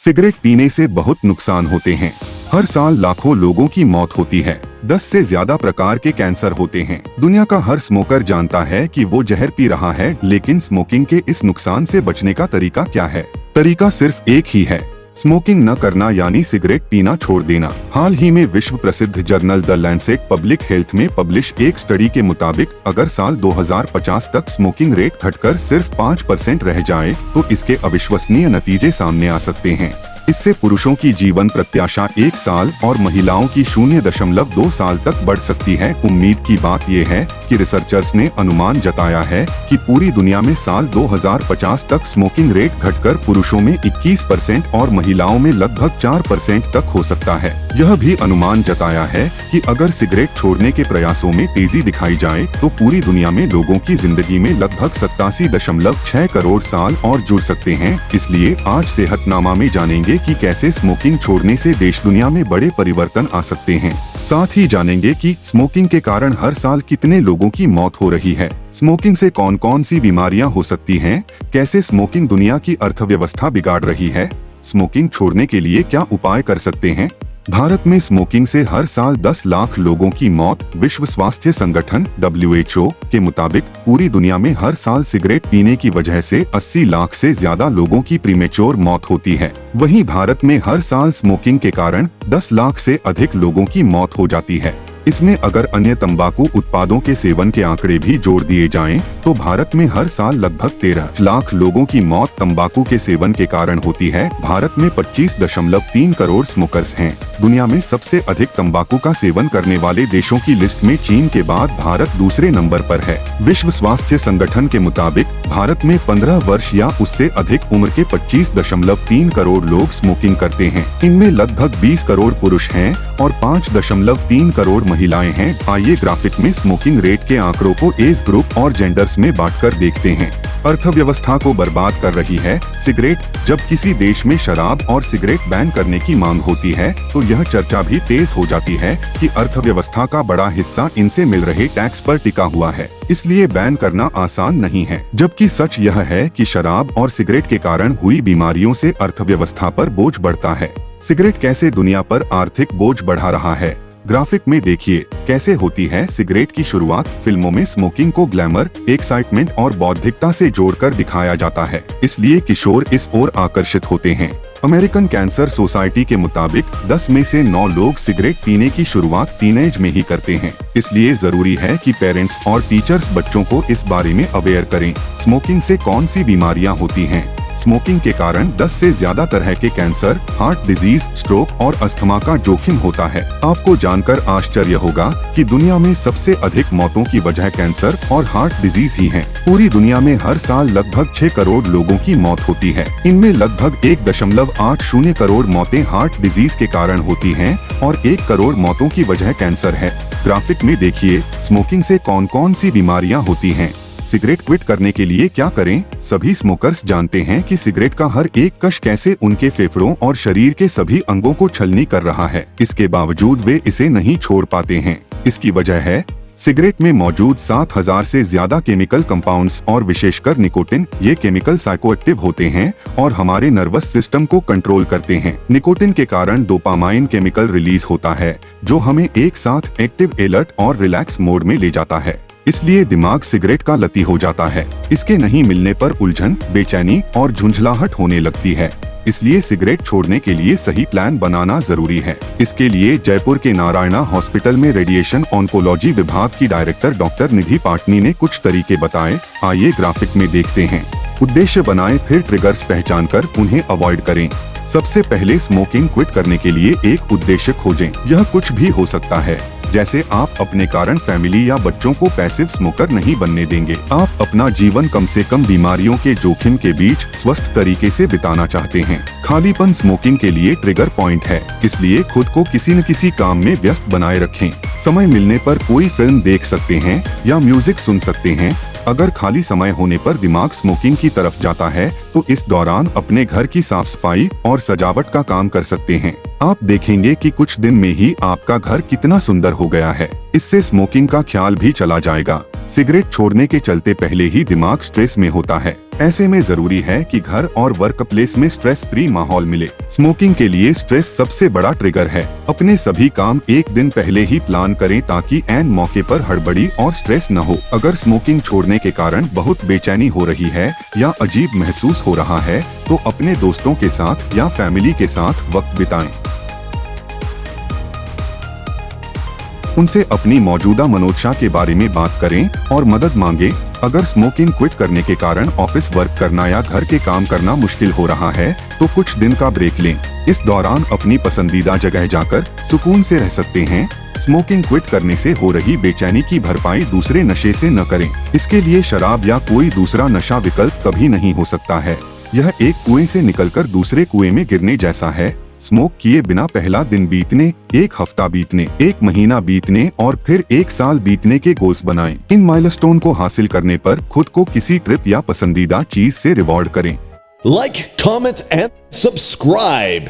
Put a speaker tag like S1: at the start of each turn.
S1: Cigarette पीने से बहुत नुकसान होते हैं। हर साल लाखों लोगों की मौत होती है। 10 से ज्यादा प्रकार के कैंसर होते हैं। दुनिया का हर स्मोकर जानता है कि वो जहर पी रहा है, लेकिन स्मोकिंग के इस नुकसान से बचने का तरीका क्या है? तरीका सिर्फ एक ही है, स्मोकिंग न करना, यानी सिगरेट पीना छोड़ देना। हाल ही में विश्व प्रसिद्ध journal the Lancet public health में पब्लिश एक स्टडी के मुताबिक अगर साल 2050 तक स्मोकिंग रेट घटकर सिर्फ 5% रह जाए तो इसके अविश्वसनीय नतीजे सामने आ सकते हैं। इससे पुरुषों की जीवन प्रत्याशा 1 साल और महिलाओं की 0.2 साल तक बढ़ सकती है। उम्मीद की बात यह है कि रिसर्चर्स ने अनुमान जताया है कि पूरी दुनिया में साल 2050 तक स्मोकिंग रेट घटकर पुरुषों में 21% और महिलाओं में लगभग 4% तक हो सकता है। यह भी अनुमान जताया है कि अगर सिगरेट छोड़ने के प्रयासों में तेजी दिखाई जाए तो पूरी दुनिया में लोगों की जिंदगी में लगभग 87.6 करोड़ साल और जुड़ सकते हैं। इसलिए आज सेहतनामा में जानेंगे कि कैसे स्मोकिंग छोड़ने से देश दुनिया में बड़े परिवर्तन आ सकते हैं। साथ ही जानेंगे कि स्मोकिंग के कारण हर साल कितने लोगों की मौत हो रही है, स्मोकिंग से कौन कौन सी बीमारियां हो सकती हैं, कैसे स्मोकिंग दुनिया की अर्थव्यवस्था बिगाड़ रही है, स्मोकिंग छोड़ने के लिए क्या उपाय कर सकते हैं। भारत में स्मोकिंग से हर साल 10 लाख लोगों की मौत। विश्व स्वास्थ्य संगठन WHO के मुताबिक पूरी दुनिया में हर साल सिगरेट पीने की वजह से 80 लाख से ज्यादा लोगों की प्रीमेच्योर मौत होती है। वहीं भारत में हर साल स्मोकिंग के कारण 10 लाख से अधिक लोगों की मौत हो जाती है। इसमें अगर अन्य तंबाकू उत्पादों के सेवन के आंकड़े भी जोड़ दिए जाएं, तो भारत में हर साल लगभग 13 लाख लोगों की मौत तंबाकू के सेवन के कारण होती है। भारत में 25.3 करोड़ स्मोकर्स हैं। दुनिया में सबसे अधिक तंबाकू का सेवन करने वाले देशों की लिस्ट में चीन के बाद भारत दूसरे नंबर पर है। विश्व स्वास्थ्य संगठन के मुताबिक भारत में 15 वर्ष या उससे अधिक उम्र के 25.3 करोड़ लोग स्मोकिंग करते हैं। इनमें लगभग 20 करोड़ पुरुष हैं और 5.3 करोड़ महिलाएं हैं। आइए ग्राफिक में स्मोकिंग रेट के आंकड़ों को एज ग्रुप और जेंडर्स में बांटकर देखते हैं। अर्थव्यवस्था को बर्बाद कर रही है सिगरेट। जब किसी देश में शराब और सिगरेट बैन करने की मांग होती है तो यह चर्चा भी तेज हो जाती है कि अर्थव्यवस्था का बड़ा हिस्सा इनसे मिल रहे टैक्स पर टिका हुआ है, इसलिए बैन करना आसान नहीं है। जबकि सच यह है कि शराब और सिगरेट के कारण हुई बीमारियों से अर्थव्यवस्था पर बोझ बढ़ता है। सिगरेट कैसे दुनिया पर आर्थिक बोझ बढ़ा रहा है, ग्राफिक में देखिए कैसे होती है सिगरेट की शुरुआत। फिल्मों में स्मोकिंग को ग्लैमर, एक्साइटमेंट और बौद्धिकता से जोड़कर दिखाया जाता है, इसलिए किशोर इस ओर आकर्षित होते हैं। अमेरिकन कैंसर सोसाइटी के मुताबिक 10 में से 9 लोग सिगरेट पीने की शुरुआत टीनेज में ही करते हैं। इसलिए जरूरी है कि पेरेंट्स और टीचर्स बच्चों को इस बारे में अवेयर करें। स्मोकिंग से कौन सी बीमारियां होती हैं? स्मोकिंग के कारण 10 से ज्यादा तरह के कैंसर, हार्ट डिजीज, स्ट्रोक और अस्थमा का जोखिम होता है। आपको जानकर आश्चर्य होगा कि दुनिया में सबसे अधिक मौतों की वजह कैंसर और हार्ट डिजीज ही हैं। पूरी दुनिया में हर साल लगभग 6 करोड़ लोगों की मौत होती है। इनमें लगभग 1.80 करोड़ मौतें हार्ट डिजीज के कारण होती हैं और 1 करोड़ मौतों की वजह कैंसर है। ग्राफिक में देखिए स्मोकिंग से कौन कौन सी बीमारियां होती हैं। सिगरेट क्विट करने के लिए क्या करें? सभी स्मोकर्स जानते हैं कि सिगरेट का हर एक कश कैसे उनके फेफड़ों और शरीर के सभी अंगों को छलनी कर रहा है। इसके बावजूद वे इसे नहीं छोड़ पाते हैं। इसकी वजह है सिगरेट में मौजूद 7000 से ज्यादा केमिकल कंपाउंड्स और विशेषकर निकोटिन। ये केमिकल साइकोएक्टिव होते हैं और हमारे नर्वस सिस्टम को कंट्रोल करते हैं। निकोटिन के कारण डोपामाइन केमिकल रिलीज होता है जो हमें एक साथ एक्टिव, अलर्ट और रिलैक्स मोड में ले जाता है। इसलिए दिमाग सिगरेट का लती हो जाता है। इसके नहीं मिलने पर उलझन, बेचैनी और झुंझलाहट होने लगती है। इसलिए सिगरेट छोड़ने के लिए सही प्लान बनाना जरूरी है। इसके लिए जयपुर के नारायणा हॉस्पिटल में रेडिएशन ऑन्कोलॉजी विभाग की डायरेक्टर डॉक्टर निधि पाटनी ने कुछ तरीके बताए। आइए ग्राफिक में देखते हैं। उद्देश्य बनाएं, फिर ट्रिगर्स पहचानकर उन्हें अवॉइड करें। सबसे पहले स्मोकिंग क्विट करने के लिए एक उद्देश्य खोजें। यह कुछ भी हो सकता है, जैसे आप अपने कारण फैमिली या बच्चों को पैसिव स्मोकर नहीं बनने देंगे। आप अपना जीवन कम से कम बीमारियों के जोखिम के बीच स्वस्थ तरीके से बिताना चाहते हैं। खालीपन स्मोकिंग के लिए ट्रिगर पॉइंट है, इसलिए खुद को किसी न किसी काम में व्यस्त बनाए रखें। समय मिलने पर कोई फिल्म देख सकते हैं या म्यूजिक सुन सकते हैं। अगर खाली समय होने पर दिमाग स्मोकिंग की तरफ जाता है तो इस दौरान अपने घर की साफ सफाई और सजावट का काम कर सकते हैं। आप देखेंगे कि कुछ दिन में ही आपका घर कितना सुंदर हो गया है। इससे स्मोकिंग का ख्याल भी चला जाएगा। सिगरेट छोड़ने के चलते पहले ही दिमाग स्ट्रेस में होता है। ऐसे में जरूरी है कि घर और वर्क प्लेस में स्ट्रेस फ्री माहौल मिले। स्मोकिंग के लिए स्ट्रेस सबसे बड़ा ट्रिगर है। अपने सभी काम एक दिन पहले ही प्लान करें ताकि ऐन मौके पर हड़बड़ी और स्ट्रेस न हो। अगर स्मोकिंग छोड़ने के कारण बहुत बेचैनी हो रही है या अजीब महसूस हो रहा है तो अपने दोस्तों के साथ या फैमिली के साथ वक्त बिताएं। उनसे अपनी मौजूदा मनोदशा के बारे में बात करें और मदद मांगे। अगर स्मोकिंग क्विट करने के कारण ऑफिस वर्क करना या घर के काम करना मुश्किल हो रहा है तो कुछ दिन का ब्रेक लें। इस दौरान अपनी पसंदीदा जगह जाकर सुकून से रह सकते हैं। स्मोकिंग क्विट करने से हो रही बेचैनी की भरपाई दूसरे नशे से न करें। इसके लिए शराब या कोई दूसरा नशा विकल्प कभी नहीं हो सकता है। यह एक कुएं से निकलकर दूसरे कुएं में गिरने जैसा है। स्मोक किए बिना पहला दिन बीतने, एक हफ्ता बीतने, एक महीना बीतने और फिर एक साल बीतने के गोल्स बनाएं। इन माइलस्टोन को हासिल करने पर खुद को किसी ट्रिप या पसंदीदा चीज से रिवॉर्ड करें।
S2: Like, comment, and subscribe.